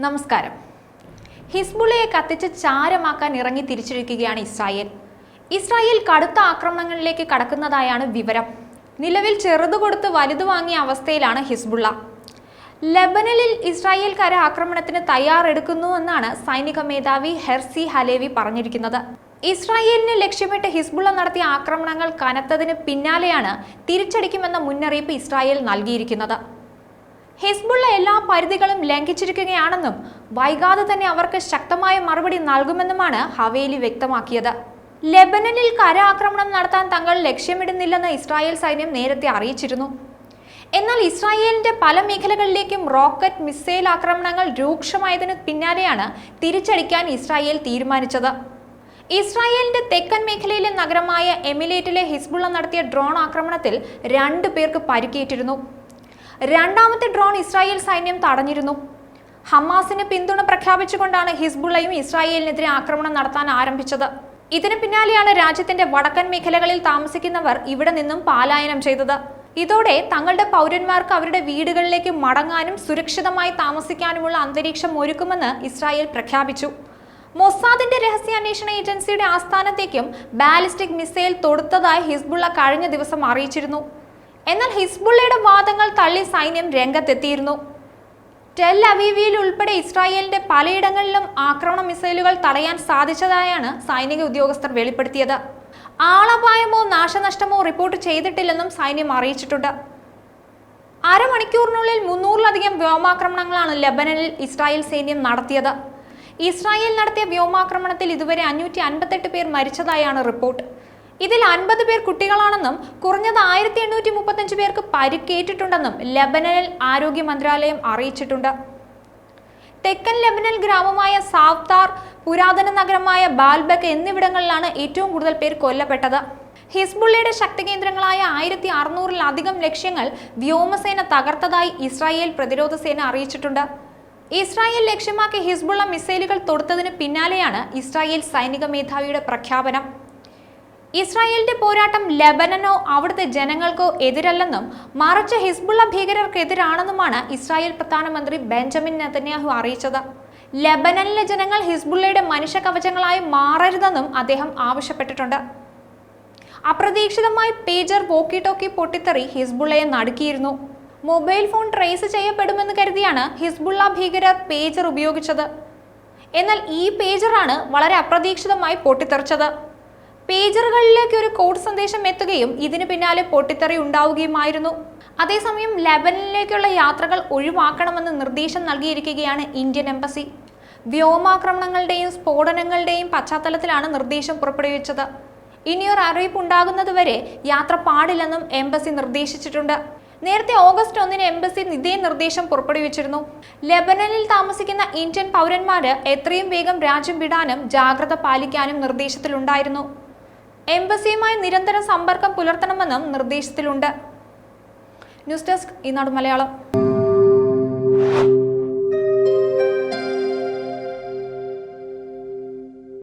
നമസ്കാരം. ഹിസ്ബുള്ളയെ കത്തിച്ച് ചാരമാക്കാൻ ഇറങ്ങി തിരിച്ചിരിക്കുകയാണ് ഇസ്രായേൽ കടുത്ത ആക്രമണങ്ങളിലേക്ക് കടക്കുന്നതായാണ് വിവരം. നിലവിൽ ചെറുതു കൊടുത്ത് വലുതു വാങ്ങിയ അവസ്ഥയിലാണ് ഹിസ്ബുള്ള. ലെബനനിൽ ഇസ്രായേൽ കര ആക്രമണത്തിന് തയ്യാറെടുക്കുന്നുവെന്നാണ് സൈനിക മേധാവി ഹെർസി ഹലേവി പറഞ്ഞിരിക്കുന്നത്. ഇസ്രായേലിനെ ലക്ഷ്യമിട്ട് ഹിസ്ബുള്ള നടത്തിയ ആക്രമണങ്ങൾ കനത്തതിന് പിന്നാലെയാണ് തിരിച്ചടിക്കുമെന്ന മുന്നറിയിപ്പ് ഇസ്രായേൽ നൽകിയിരിക്കുന്നത്. ഹിസ്ബുള്ള എല്ലാ പരിധികളും ലംഘിച്ചിരിക്കുകയാണെന്നും വൈകാതെ തന്നെ അവർക്ക് ശക്തമായ മറുപടി നൽകുമെന്നുമാണ് ഹവേലി വ്യക്തമാക്കിയത്. ലെബനനിൽ കര ആക്രമണം നടത്താൻ തങ്ങൾ ലക്ഷ്യമിടുന്നില്ലെന്ന് ഇസ്രായേൽ സൈന്യം നേരത്തെ അറിയിച്ചിരുന്നു. എന്നാൽ ഇസ്രായേലിന്റെ പല മേഖലകളിലേക്കും റോക്കറ്റ് മിസൈൽ ആക്രമണങ്ങൾ രൂക്ഷമായതിനു പിന്നാലെയാണ് തിരിച്ചടിക്കാൻ ഇസ്രായേൽ തീരുമാനിച്ചത്. ഇസ്രായേലിന്റെ തെക്കൻ മേഖലയിലെ നഗരമായ എമിലേറ്റിലെ ഹിസ്ബുള്ള നടത്തിയ ഡ്രോൺ ആക്രമണത്തിൽ 2 പേർക്ക് പരിക്കേറ്റിരുന്നു. രണ്ടാമത്തെ ഡ്രോൺ ഇസ്രായേൽ സൈന്യം തടഞ്ഞിരുന്നു. ഹമാസിന് പിന്തുണ പ്രഖ്യാപിച്ചുകൊണ്ടാണ് ഹിസ്ബുള്ളയും ഇസ്രായേലിനെതിരെ ആക്രമണം നടത്താൻ ആരംഭിച്ചത്. ഇതിന് പിന്നാലെയാണ് രാജ്യത്തിന്റെ വടക്കൻ മേഖലകളിൽ താമസിക്കുന്നവർ ഇവിടെ നിന്നും പലായനം ചെയ്തത്. ഇതോടെ തങ്ങളുടെ പൗരന്മാർക്ക് അവരുടെ വീടുകളിലേക്ക് മടങ്ങാനും സുരക്ഷിതമായി താമസിക്കാനുമുള്ള അന്തരീക്ഷം ഒരുക്കുമെന്ന് ഇസ്രായേൽ പ്രഖ്യാപിച്ചു. മൊസാദിന്റെ രഹസ്യാന്വേഷണ ഏജൻസിയുടെ ആസ്ഥാനത്തേക്കും ബാലിസ്റ്റിക് മിസൈൽ തൊടുത്തതായി ഹിസ്ബുള്ള കഴിഞ്ഞ ദിവസം അറിയിച്ചിരുന്നു. എന്നാൽ ഹിസ്ബുള്ളയുടെ വാദങ്ങൾ തള്ളി സൈന്യം രംഗത്തെത്തിയിരുന്നു. ടെൽ അവീവിൽ ഉൾപ്പെടെ ഇസ്രായേലിന്റെ പലയിടങ്ങളിലും ആക്രമണ മിസൈലുകൾ തടയാൻ സാധിച്ചതായാണ് സൈനിക ഉദ്യോഗസ്ഥർ വെളിപ്പെടുത്തിയത്. ആളപായമോ നാശനഷ്ടമോ റിപ്പോർട്ട് ചെയ്തിട്ടില്ലെന്നും സൈന്യം അറിയിച്ചിട്ടുണ്ട്. അരമണിക്കൂറിനുള്ളിൽ 300-ലധികം വ്യോമാക്രമണങ്ങളാണ് ലെബനനിൽ ഇസ്രായേൽ സൈന്യം നടത്തിയത്. ഇസ്രായേൽ നടത്തിയ വ്യോമാക്രമണത്തിൽ ഇതുവരെ 558 പേർ മരിച്ചതായാണ് റിപ്പോർട്ട്. ഇതിൽ 50 പേർ കുട്ടികളാണെന്നും കുറഞ്ഞത് 1835 പേർക്ക് പരിക്കേറ്റിട്ടുണ്ടെന്നും ലെബനനിൽ ആരോഗ്യ മന്ത്രാലയം അറിയിച്ചിട്ടുണ്ട്. തെക്കൻ ലെബനൻ ഗ്രാമമായ സാവ്താർ, പുരാതന നഗരമായ ബാൽബക്ക് എന്നിവിടങ്ങളിലാണ് ഏറ്റവും കൂടുതൽ പേർ കൊല്ലപ്പെട്ടത്. ഹിസ്ബുള്ളയുടെ ശക്തി കേന്ദ്രങ്ങളായ 1600-ലധികം ലക്ഷ്യങ്ങൾ വ്യോമസേന തകർത്തതായി ഇസ്രായേൽ പ്രതിരോധ സേന അറിയിച്ചിട്ടുണ്ട്. ഇസ്രായേൽ ലക്ഷ്യമാക്കി ഹിസ്ബുള്ള മിസൈലുകൾ തൊടുത്തതിന് പിന്നാലെയാണ് ഇസ്രായേൽ സൈനിക മേധാവിയുടെ പ്രഖ്യാപനം. ഇസ്രായേലിന്റെ പോരാട്ടം ലെബനനോ അവിടുത്തെ ജനങ്ങൾക്കോ എതിരല്ലെന്നും മറിച്ച് ഹിസ്ബുള്ള ഭീകരർക്കെതിരാണെന്നുമാണ് ഇസ്രായേൽ പ്രധാനമന്ത്രി ബെഞ്ചമിൻ നെതന്യാഹു അറിയിച്ചത്. ലെബനനിലെ ജനങ്ങൾ ഹിസ്ബുള്ളയുടെ മനുഷ്യ കവചങ്ങളായി മാറരുതെന്നും അദ്ദേഹം ആവശ്യപ്പെട്ടിട്ടുണ്ട്. അപ്രതീക്ഷിതമായി പേജർ വോക്കി ടോക്കി പൊട്ടിത്തെറി ഹിസ്ബുള്ളയെ നടുക്കിയിരുന്നു. മൊബൈൽ ഫോൺ ട്രേസ് ചെയ്യപ്പെടുമെന്ന് കരുതിയാണ് ഹിസ്ബുള്ള ഭീകരർ പേജർ ഉപയോഗിച്ചത്. എന്നാൽ ഈ പേജറാണ് വളരെ അപ്രതീക്ഷിതമായി പൊട്ടിത്തെറിച്ചത്. പേജറുകളിലേക്ക് ഒരു കോഡ് സന്ദേശം എത്തുകയും ഇതിന് പിന്നാലെ പൊട്ടിത്തെറി ഉണ്ടാവുകയുമായിരുന്നു. അതേസമയം ലെബനനിലേക്കുള്ള യാത്രകൾ ഒഴിവാക്കണമെന്ന് നിർദ്ദേശം നൽകിയിരിക്കുകയാണ് ഇന്ത്യൻ എംബസി. വ്യോമാക്രമണങ്ങളുടെയും സ്ഫോടനങ്ങളുടെയും പശ്ചാത്തലത്തിലാണ് നിർദ്ദേശം പുറപ്പെടുവിച്ചത്. ഇനിയൊരു അറിയിപ്പ് ഉണ്ടാകുന്നതുവരെ യാത്ര പാടില്ലെന്നും എംബസി നിർദ്ദേശിച്ചിട്ടുണ്ട്. നേരത്തെ ഓഗസ്റ്റ് 1-ന് എംബസി ഇതേ നിർദ്ദേശം പുറപ്പെടുവിച്ചിരുന്നു. ലെബനനിൽ താമസിക്കുന്ന ഇന്ത്യൻ പൗരന്മാര് എത്രയും വേഗം രാജ്യം വിടാനും ജാഗ്രത പാലിക്കാനും നിർദ്ദേശത്തിലുണ്ടായിരുന്നു. എംബസിയുമായി നിരന്തരം സമ്പർക്കം പുലർത്തണമെന്നും നിർദ്ദേശത്തിലുണ്ട്. ന്യൂസ് ഡെസ്ക് ഈനാട് മലയാളം.